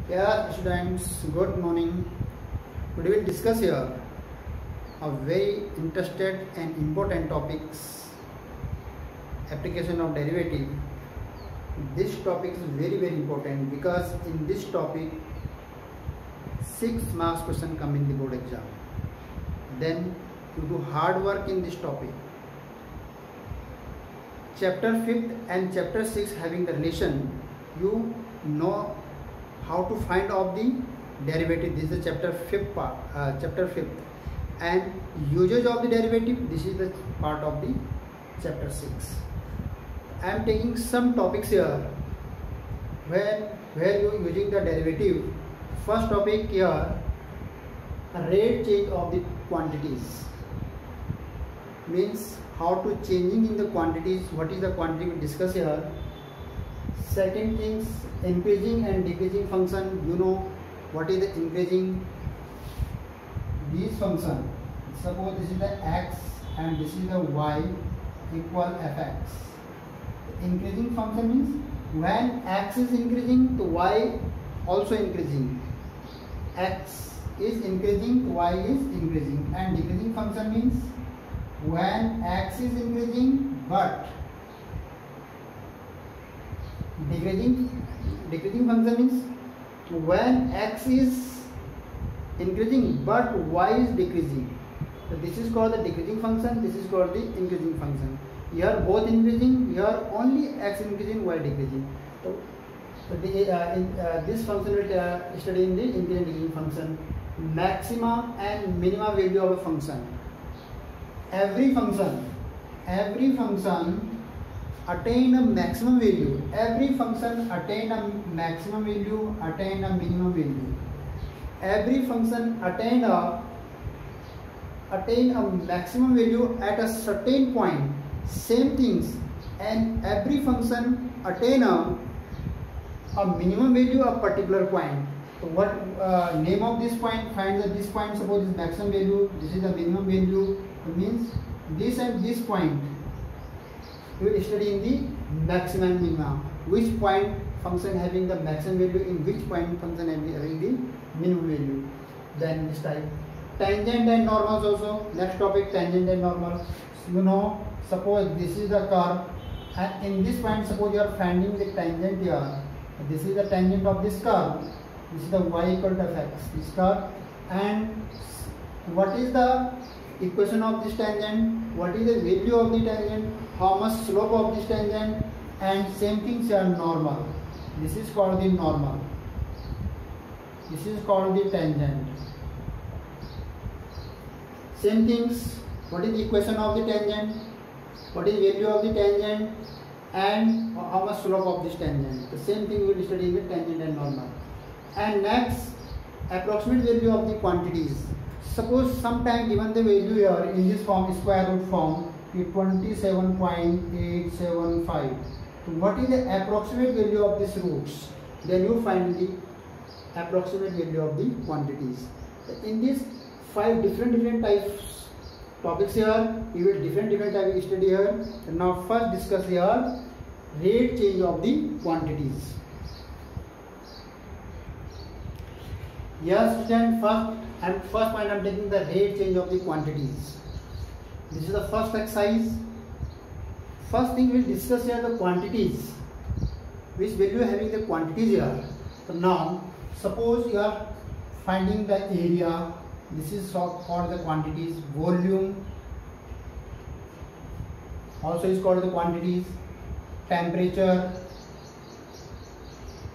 Yeah, students, good morning. Today we will discuss here a very interested and important topics, application of derivative. This topic is very important because in this topic 6 marks question come in the board exam. Then you do hard work in this topic. Chapter 5th and chapter 6 having the relation, you know how to find out the derivative. This is the chapter 5th part, and usage of the derivative. This is the part of the chapter 6. I am taking some topics here where you are using the derivative. First topic here, rate change of the quantities, means how to changing in the quantities. What is the quantity we discuss here. Second things, increasing and decreasing function. You know what is the increasing? These function, suppose this is the x and this is the y equal fx. The increasing function means when x is increasing, the y also increasing. X is increasing, y is increasing. And decreasing function means when x is increasing but decreasing function means when x is increasing but y is decreasing. So this is called the decreasing function, this is called the increasing function. Here both increasing, here only x increasing, y decreasing. So this function will study in the increasing and decreasing function. Maxima and minima value of a function. Every function attain a maximum value. Every function attain a maximum value, attain a minimum value. Every function attain a maximum value at a certain point. Same things, and every function attain a minimum value at a particular point. So what name of this point? Find that this point, suppose is maximum value, this is the minimum value. It means this and this point we will study in the maximum and minimum. Which point function having the maximum value, in which point function having the minimum value. Then this type. Tangent and normals also. Next topic, tangent and normals. You know, suppose this is the curve, and in this point suppose you are finding the tangent here. This is the tangent of this curve. This is the y equal to fx. This curve, and what is the equation of this tangent? What is the value of the tangent? How much slope of this tangent? And same things are normal. This is called the normal. This is called the tangent. Same things. What is the equation of the tangent? What is the value of the tangent? And how much slope of this tangent? The same thing we will study in the tangent and normal. And next, approximate value of the quantities. Suppose sometime given the value here in this form, square root form, 27.875. So what is the approximate value of these roots? Then you find the approximate value of the quantities. In these 5 different types topics here, we will different type study here. And now first discuss here rate change of the quantities. Yes, student, first point I am taking the rate change of the quantities. This is the first exercise. First thing we will discuss here the quantities. Which value having the quantities here. So now, suppose you are finding the area. This is called the quantities. Volume also is called the quantities. Temperature,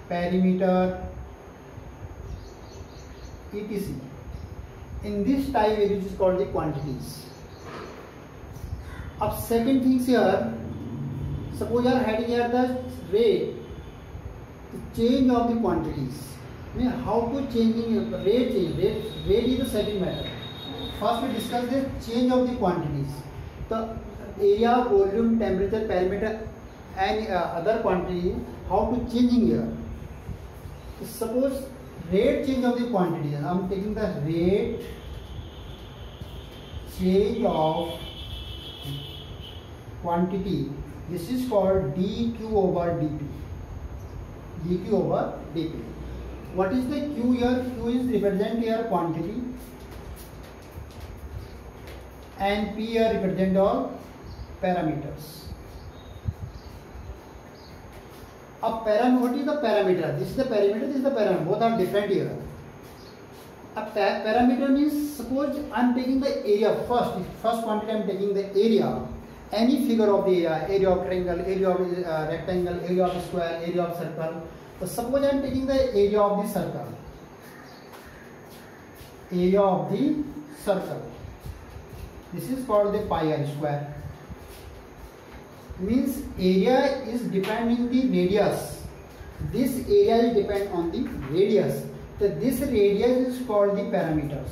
perimeter, etc. In this type it is called the quantities. Of second things here, suppose you are having here the rate, the change of the quantities. I mean, how to changing rate change. Rate is the second matter. First we discuss the change of the quantities. The area, volume, temperature, perimeter, and other quantity. How to changing here. So suppose rate change of the quantities. I am taking the rate change of quantity. This is called dq over dp. dq over dp. what is the Q here? Q is represent here quantity, and P here represent all parameters. What is the parameter? This is the parameter, this is the parameter. Both are different here. A parameter means, suppose I am taking the area first. First quantity I am taking the area. Any figure of the area of triangle, area of rectangle, area of square, area of circle. So suppose I am taking the area of the circle. Area of the circle. This is called the pi r square. Means area is depending the radius. This area is depend on the radius. So this radius is called the parameters.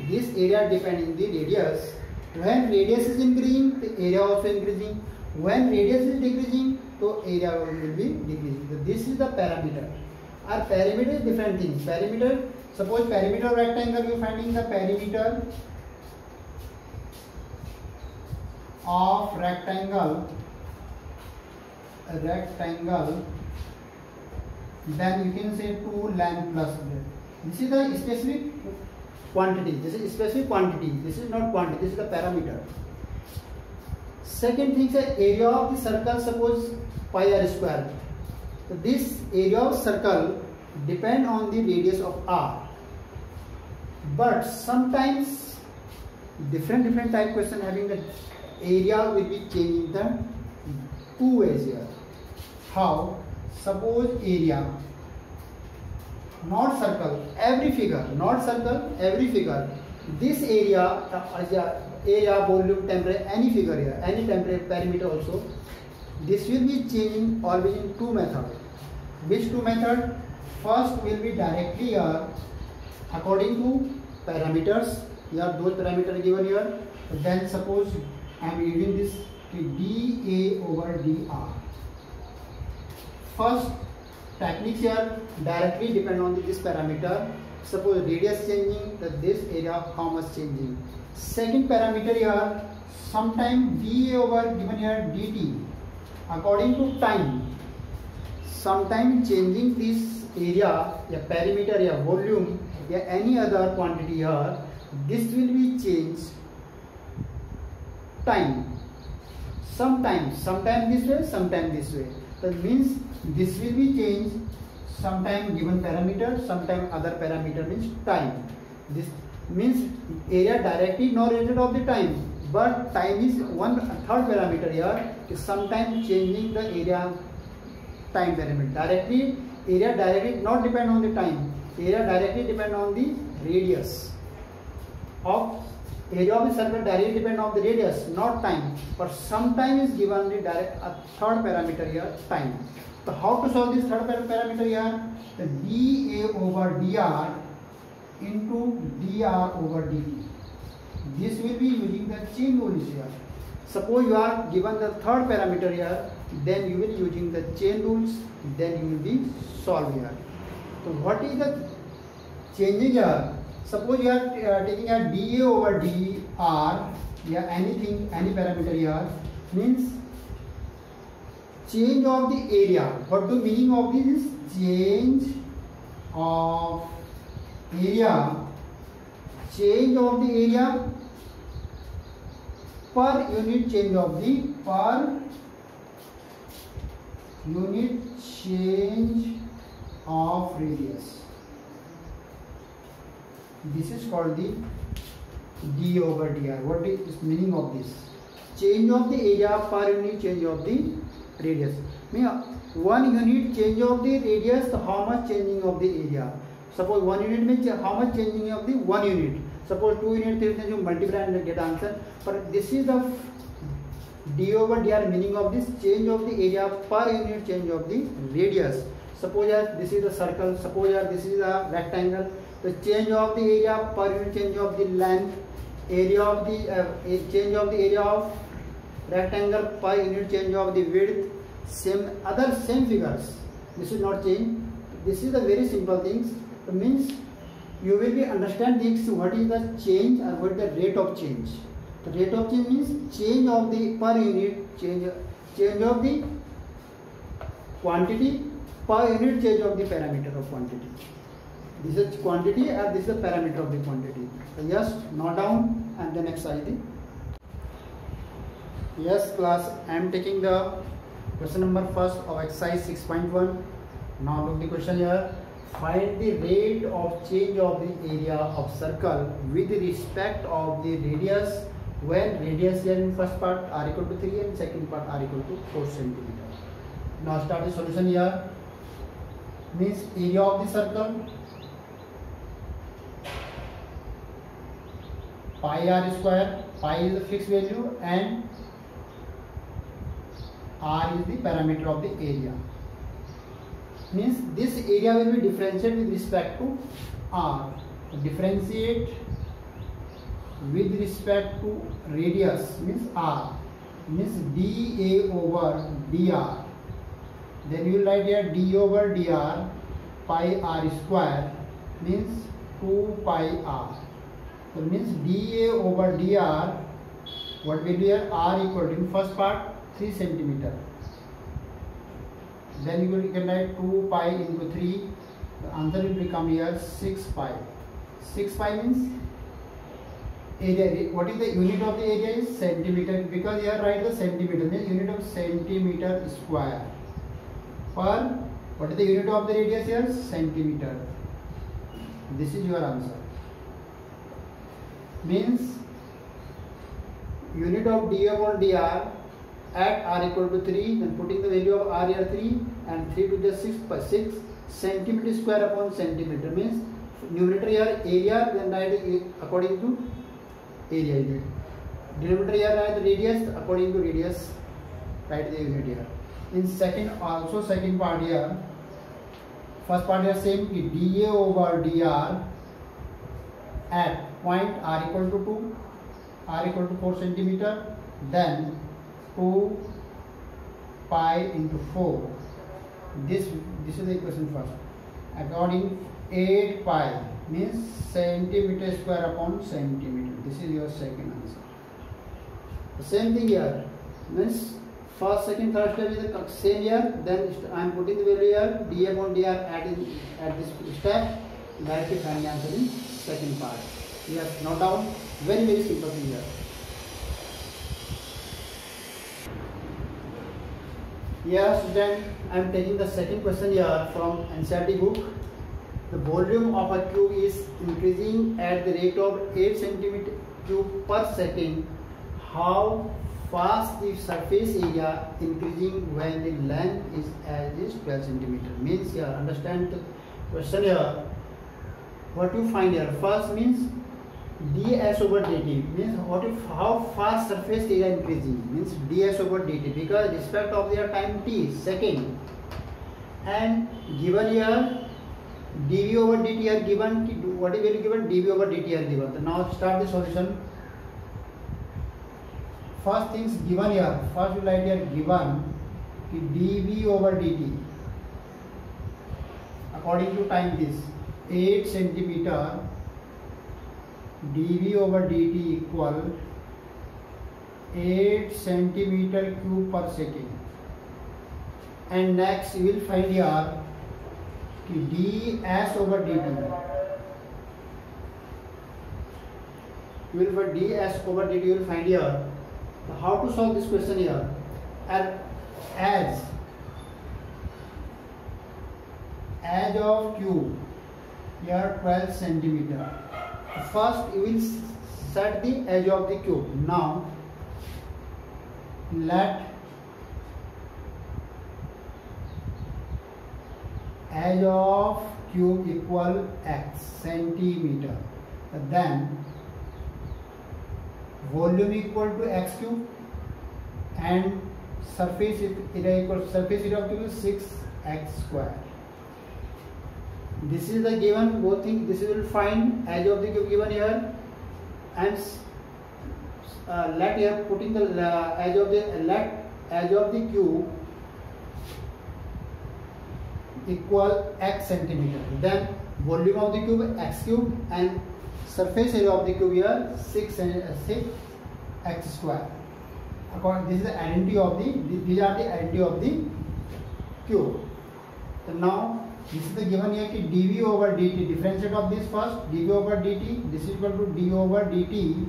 This area depending the radius. When radius is increasing, the area also increasing. When radius is decreasing, so area will be decreasing. So this is the parameter. Our parameter is different things. Parameter, suppose perimeter of rectangle, you are finding the perimeter of rectangle, then you can say 2 length plus width. This is the specific quantity. This is specific quantity. This is not quantity. This is the parameter. Second thing is area of the circle. Suppose pi r square. So this area of circle depend on the radius of r. But sometimes different type question having the area will be changing the two ways here. How? Suppose area, not circle, every figure, not circle, every figure. This area, area, volume, temperature, any figure here, any temperature, perimeter also. This will be changing always in two methods. Which two methods? First will be directly here according to parameters. Here those parameters given here. Then suppose I am using this dA over dr. First technique here directly depend on this parameter. Suppose radius changing, that this area how much changing. Second parameter here, sometime dA over given here dt according to time. Sometime changing this area, perimeter, volume, any other quantity here, this will be changed time. Sometimes this way, sometimes this way. That means this will be changed sometime given parameter, sometime other parameter means time. This means area directly not related of the time, but time is one third parameter here is sometimes changing the area time parameter. Directly area directly not depend on the time. Area directly depend on the radius of area of the circle directly depend on the radius, not time. But sometimes is given the direct third parameter here, time. So how to solve this third parameter here? The dA over dr into dr over dt. This will be using the chain rules here. Suppose you are given the third parameter here, then you will be using the chain rules, then you will be solving here. So what is the changing here? Suppose you are taking a dA over dr, anything, any parameter here, means change of the area. What the meaning of this is? Change of area. Change of the area per unit change of the per unit change of radius. This is called the d over dr. What is meaning of this? Change of the area per unit change of the radius. Mean 1 unit change of the radius, how much changing of the area? Suppose 1 unit means how much changing of the 1 unit. Suppose 2 unit, 3 unit, you multiply and get answer. But this is the d over dr meaning of this change of the area per unit change of the radius. Suppose this is the circle, suppose this is a rectangle. The change of the area per unit change of the length, area of the change of the area of rectangle per unit change of the width, same figures. This is not change. This is the very simple things. It means you will be understand things what is the change or what is the rate of change. The rate of change means change of the per unit change of the quantity per unit change of the parameter of quantity. This is quantity and this is the parameter of the quantity. So yes, note down and then exercise the. Yes class, I am taking the question number first of exercise 6.1. Now look the question here. Find the rate of change of the area of circle with respect of the radius when radius here in first part r equal to 3 and second part r equal to 4 centimeter. Now start the solution here. Means area of the circle pi r square. Pi is the fixed value and r is the parameter of the area. Means this area will be differentiated with respect to r. So differentiate with respect to radius means r, means dA over dr. Then you will write here d over dr pi r square means 2 pi r. So means dA over dr, what will be here, r equal to in first part 3 centimeter. Then you can write 2 pi into 3. The answer will become here 6 pi. 6 pi means area. What is the unit of the area is centimeter, because here write the centimeter means unit of centimeter square per. What is the unit of the radius here? Centimeter. This is your answer. Means unit of d upon dr at r equal to 3, then putting the value of r here 3 and 3 to the 6 per 6 centimeter square upon centimeter means numerator here area, then write according to area unit. Denominator here write the radius according to radius, write the unit here. In second also second part here, first part here same dA over dr at point r equal to 2, r equal to 4 centimeter, then 2 pi into 4. This is the equation first. According 8 pi means centimeter square upon centimeter. This is your second answer. The same thing here means first, second, third step is the same here. Then I am putting the value here d upon dr at this step. Directly find the answer in second part. Yes, note down. Very simple thing here. Yes, student, I am taking the second question here from NCERT book. The volume of a cube is increasing at the rate of 8 centimeter cube per second. How fast the surface area increasing when the length is as is 12 centimeter? Means here, understand the question here. What you find here? First means ds over dt means how fast surface area increasing means ds over dt, because respect of their time t second, and given here dv over dt are given, what is very given, dv over dt are given. So now start the solution. First things given here, first you write here given dv over dt according to time this 8 centimeter dv over dt equal 8 centimeter cube per second. And next you will find here ds over dt. You will find ds over dt. You will find here. So how to solve this question here? As edge of cube here 12 centimeter. First you will set the edge of the cube. Now let edge of cube equal x centimeter. Then volume equal to x cube and surface area equal surface area of cube is 6x square. This is the given both things. This will find edge of the cube given here, and let here putting the edge of the cube equal x centimeter. Then volume of the cube x cube and surface area of the cube here 6x square. According, this is the identity of the, these are the identity of the cube. So now this is the given here कि dv over dt, differentiate of this first, dv over dt, this is equal to d over dt,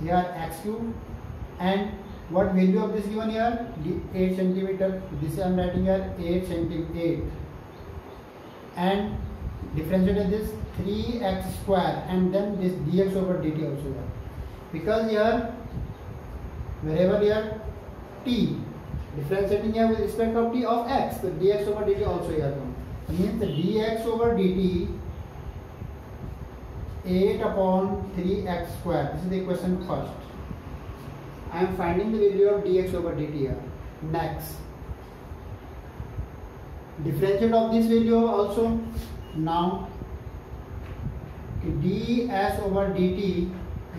here x cube, and what value of this given here? 8 centimeter. This I am writing here 8 centimeter, and differentiate this 3x square, and then this dx over dt also here, because here variable here t, differentiating here with respect of t of x, so dx over dt also here comes. It means the dx over dt 8 upon 3x square. This is the equation first. I am finding the value of dx over dt here. Next, differentiate of this value also. Now ds over dt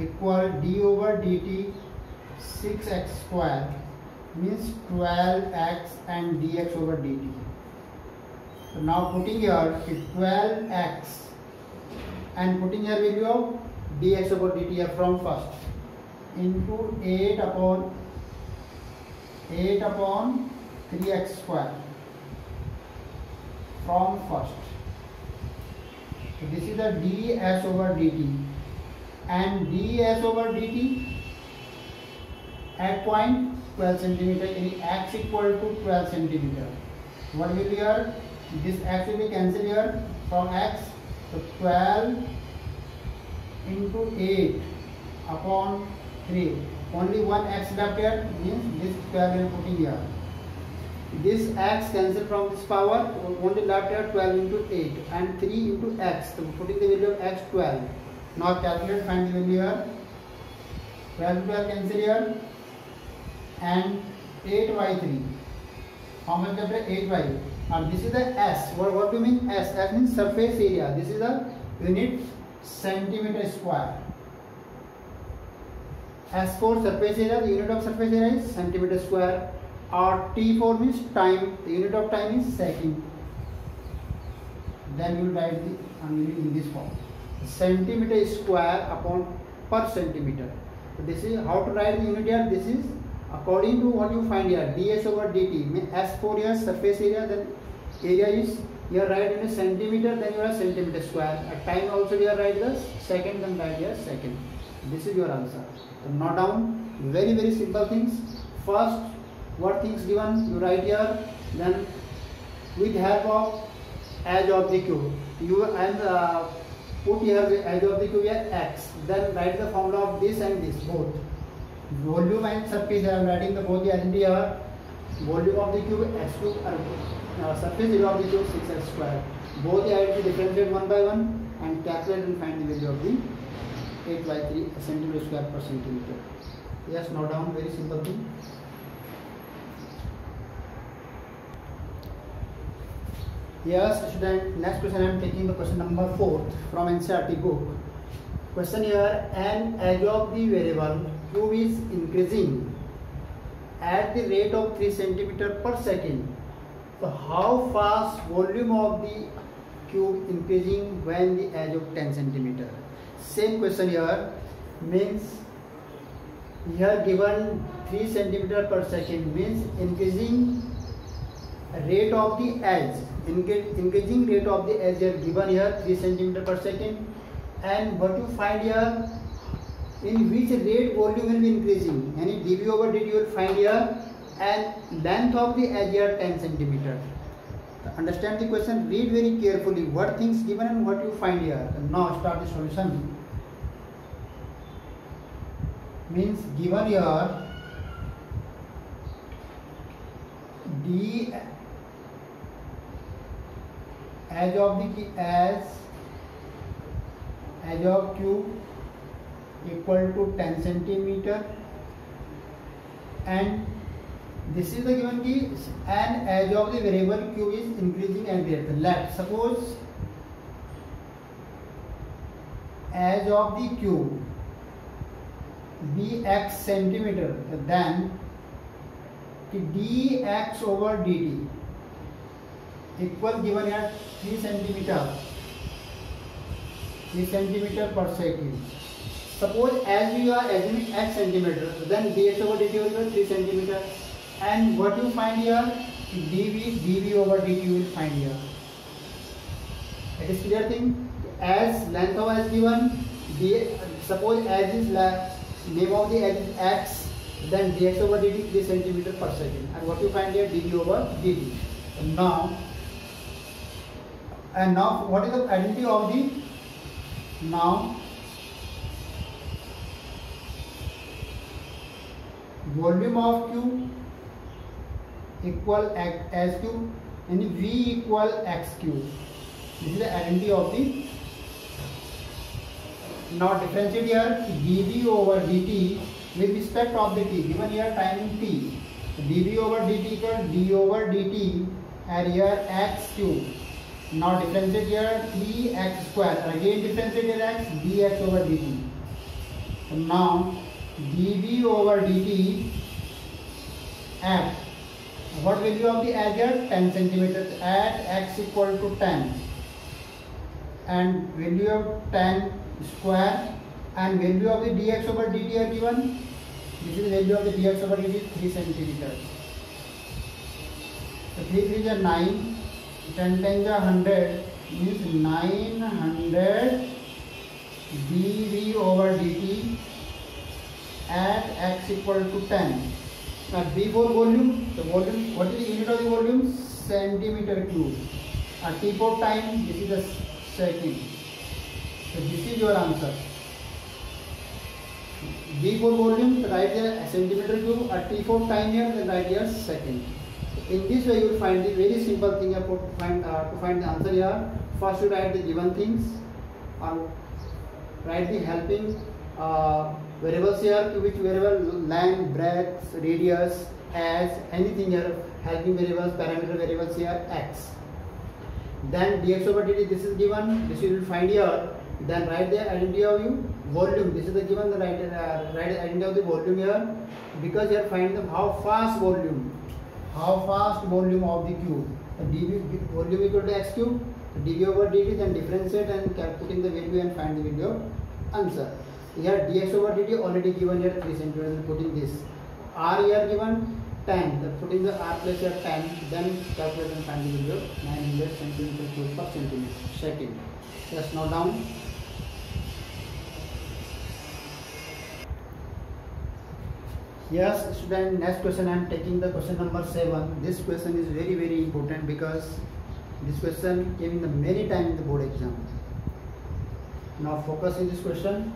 equal d over dt 6x square, means 12x and dx over dt. So now putting here 12x and putting here value of dx over dt here from first into 8 upon 3x square from first. So this is the ds over dt, and ds over dt at point 12 centimeter, in x equal to 12 centimeter. What will be here? This x will be cancelled here from x. So 12 into 8 upon 3. Only one x left here, means this 12 will put in here. This x cancelled from this power, only left here 12 into 8 and 3 into x. So putting the value of x 12. Now calculate, find the value here. 12 cancel here, and 8 by 3. How much left here? 8 by. Now this is the S. What do you mean S? S means surface area. This is the unit centimeter square. S for surface area, the unit of surface area is centimeter square. Or T4 means time, the unit of time is second. Then you will write the unit in this form. Centimeter square upon per centimeter. So this is how to write the unit here. This is according to what you find here, ds over dt. S4 here surface area, then area is here write in a centimeter, then you have centimeter square. At time also you write the second, then write here second. This is your answer. So note down, very simple things. First, what things given you write here, then with help of edge of the cube you and put here the edge of the cube here x, then write the formula of this and this both. Volume and surface, I am writing the both the identity here. Volume of the cube x cube, surface area of the cube 6x square. Both the identity differentiate one by one and calculate and find the value of the 8 by 3 centimeter square per centimeter. Yes, note down, very simple thing. Yes, student, next question I am taking the question number 4 from NCERT book. Question here, an edge of the variable cube is increasing at the rate of 3 cm per second. So how fast volume of the cube increasing when the edge of 10 cm? Same question here, means here given 3 cm per second means increasing rate of the edge. Increasing rate of the edge here given here 3 cm per second, and what you find here, in which rate volume will be increasing, any dv over dt you will find here, and length of the edge here 10 cm. Understand the question, read very carefully what things given and what you find here. Now start the solution. Means given here d edge of cube equal to 10 centimeter, and this is the given key, and edge of the variable cube is increasing and greater. Let suppose edge of the cube be x centimeter, then dx over dt equal given here 3 centimeter per second. Suppose as you are assuming x centimeter, then dx over dt will be 3 centimeter, and what you find here, dv over dt you will find here. It is clear thing. As length of as given, suppose as is name of the edge is x, then dx over dt 3 centimeter per second, and what you find here dv over dt. And now what is the identity of the volume of Q equal as Q and V equal x cube. This is the identity of the. Now differentiate here dv over dt with respect of the t, given here time t. dv over dt equal d over dt and here x cube. Now differentiate here 3x square, again differentiate here x dx over dt. So now dv over dt at what value of the edge here 10 centimeters at x equal to 10 and value of 10 square and value of the dx over dt are given. This is the value of the dx over dt 3 centimeters. So 3 3 is 9, 10 10 is 100, means 900 dv over dt at x equal to 10. Now V for volume, the volume, what is the unit of the volume? Centimeter cube. T for time, this is the second. So this is your answer. V for volume, write there centimeter cube. T for time here, then write here second. In this way, you will find the very simple thing to find the answer here. First, you write the given things, or write the helping variables here, to which variable length, breadth, radius, as anything here, helping variables, parameter variables here, x. Then dx over dt, this is given, this you will find here. Then write the identity of you volume. This is the given, the write identity of the volume here, because you are finding the how fast volume of the cube. The dv volume equal to x cube, dv over dt, then differentiate and putting the value and find the value of answer. Here dx over dt already given here 3 centimeters, putting this. R here given 10, putting the R place here 10, then calculate and find the value of 900 centimeter cube per centimeter second. Just note down. Yes, student, next question I am taking the question number 7. This question is very very important because this question came in the many times in the board exam. Now focus in this question.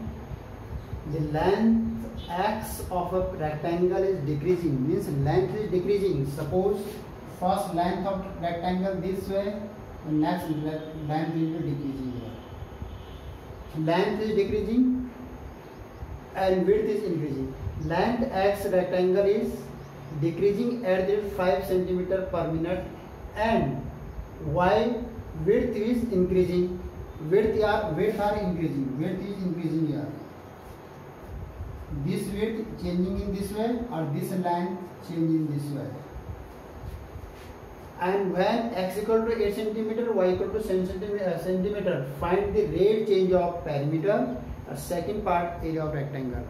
The length x of a rectangle is decreasing, means length is decreasing. Suppose first length of rectangle this way, the next length will be decreasing here. Length is decreasing and width is increasing. Length x rectangle is decreasing at the 5 centimeter per minute, and while width is increasing. Width are increasing. Width is increasing here. This width changing in this way, or this length changing this way. And when x equal to 8 centimeter, y equal to 7 centimeter, find the rate change of perimeter. Second part, area of rectangle.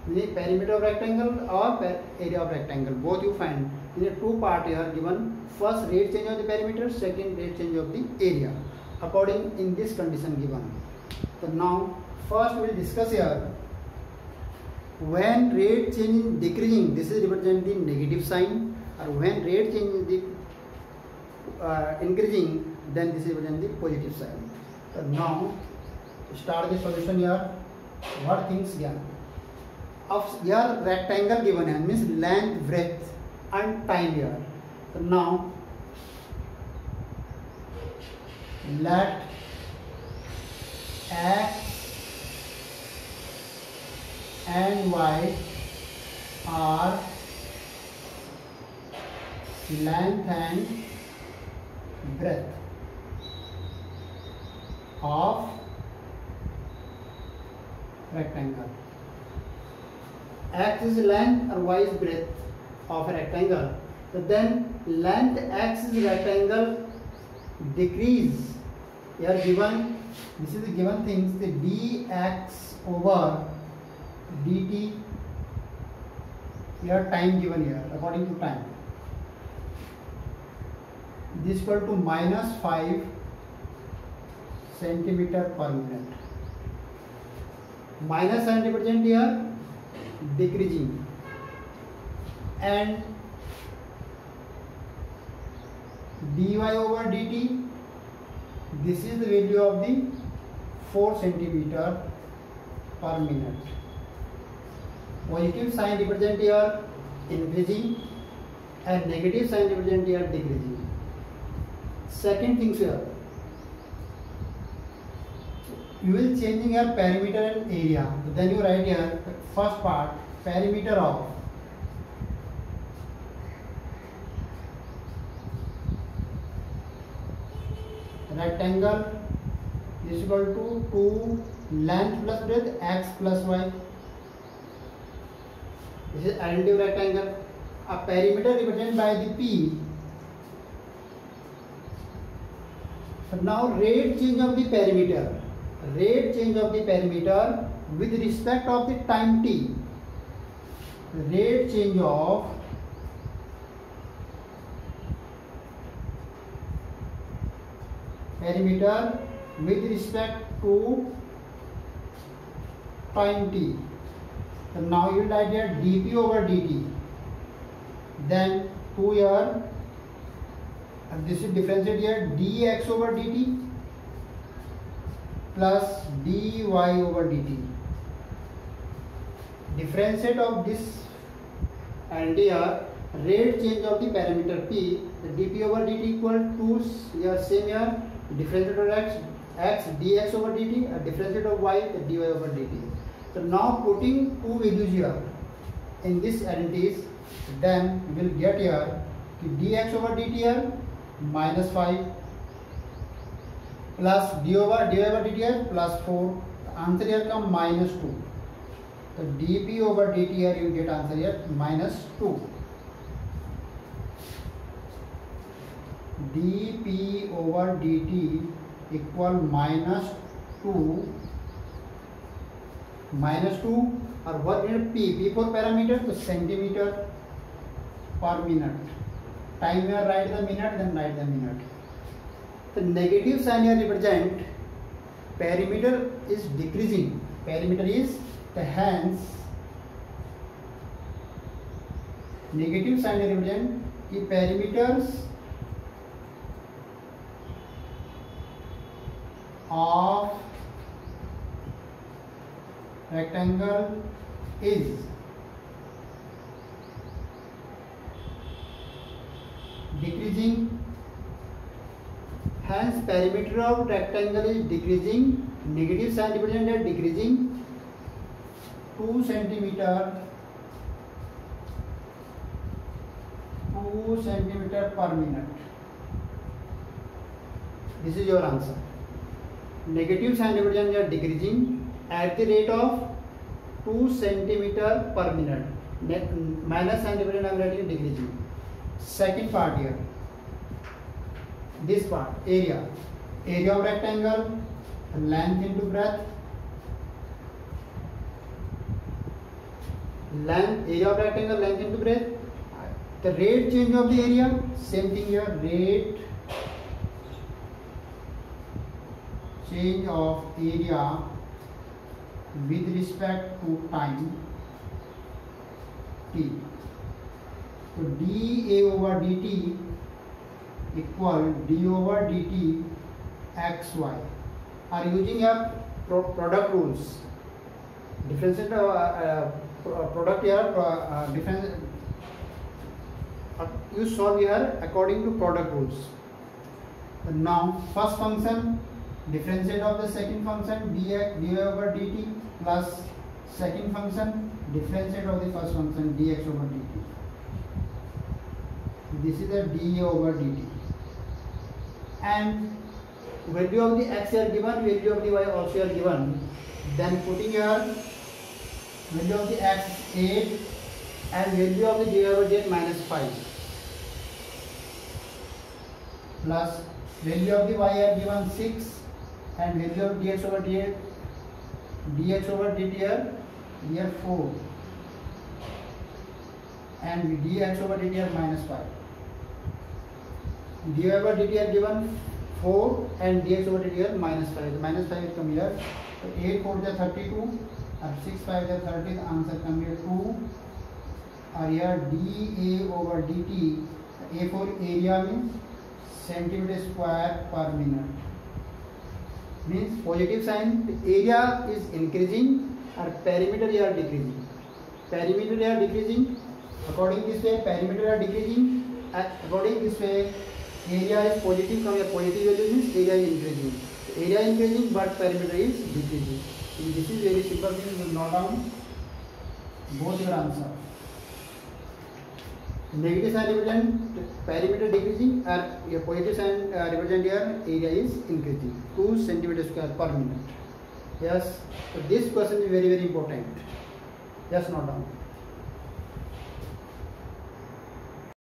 The perimeter of rectangle or area of rectangle, both you find. In a two part here given. First rate change of the perimeter, second rate change of the area, according in this condition given. So now first we will discuss here. When rate change is decreasing, this is representing the negative sign, or when rate change is increasing, then this is representing the positive sign. So now start the solution here. What things here? Of here rectangle given here, means length, breadth and time here. So now let x and y are length and breadth of rectangle. X is length or y is breadth of a rectangle. So then length x is rectangle decrease. Here given, this is the given things, the dx over dt. Here time given here according to time. this equal to -5 centimeter per minute. Minus sign represent here decreasing, and dy over dt, this is the value of the 4 centimeter per minute. Positive sign represent here increasing and negative sign represent here decreasing. Second thing here, you will changing your perimeter and area. Then you write here first part, perimeter of rectangle is equal to 2 length plus breadth x plus y. This is additive rectangle. A perimeter represented by the P. So now rate change of the perimeter. Rate change of the perimeter with respect of the time t. Rate change of perimeter with respect to time t. So now you will write here dp over dt. Then 2 here, and this is differentiate here dx over dt plus dy over dt. Differentiate of this and here rate change of the parameter p, the dp over dt equal to here same here differentiate of x dx over dt, a differentiate of y, the dy over dt. So now putting two values here in this identities, then we will get here dx over dt here -5 plus dy over dt here plus 4. The answer here come -2. So dp over dt here you get answer here -2. dp over dt equal -2 or what is p for parameter, so centimeter per minute. Time here write the minute, then write the minute. The negative sign here represent perimeter is decreasing. Perimeter is the hence negative sign here represent the perimeters of rectangle is decreasing. Hence perimeter of rectangle is decreasing. Negative sign represent that decreasing 2 centimeter per minute. This is your answer. Negative sign represent that decreasing at the rate of 2 centimeter per minute. Minus sign represent I am writing decreasing. Second part here, this part area of rectangle, length into breadth, area of rectangle, length into breadth. The rate change of the area, same thing here, rate change of area with respect to time t. So dA over dt equal d over dt xy. Are using a product rules. Differentiate product here difference. You solve here according to product rules. And now first function differentiate of the second function dy over dt plus second function differentiate of the first function dx over dt. This is the d over dt, and value of the x are given, value of the y also are given. Then putting here value of the x 8 and value of the dy over dt -5 plus value of the y are given 6 and value of dx over dt here 4 and dx over dt here -5. dy over dt are given 4 and dx over dt are -5. The -5 will come here. So 8 4 is 32 and 6 5 is 30. The answer come here 2. Or here dA over dt. A for area means centimeter square per minute. Means positive sign, the area is increasing or perimeter are decreasing. Perimeter are decreasing. According this way, perimeter are decreasing. According this way, area is positive. Come here, positive value means area is increasing. So area is increasing, but perimeter is decreasing. So this is very simple thing. You note down both your answer. Negative sign represent perimeter decreasing, or your positive sign represent your area is increasing. 2 centimeter square per minute. Yes. So this question is very important. Just note down.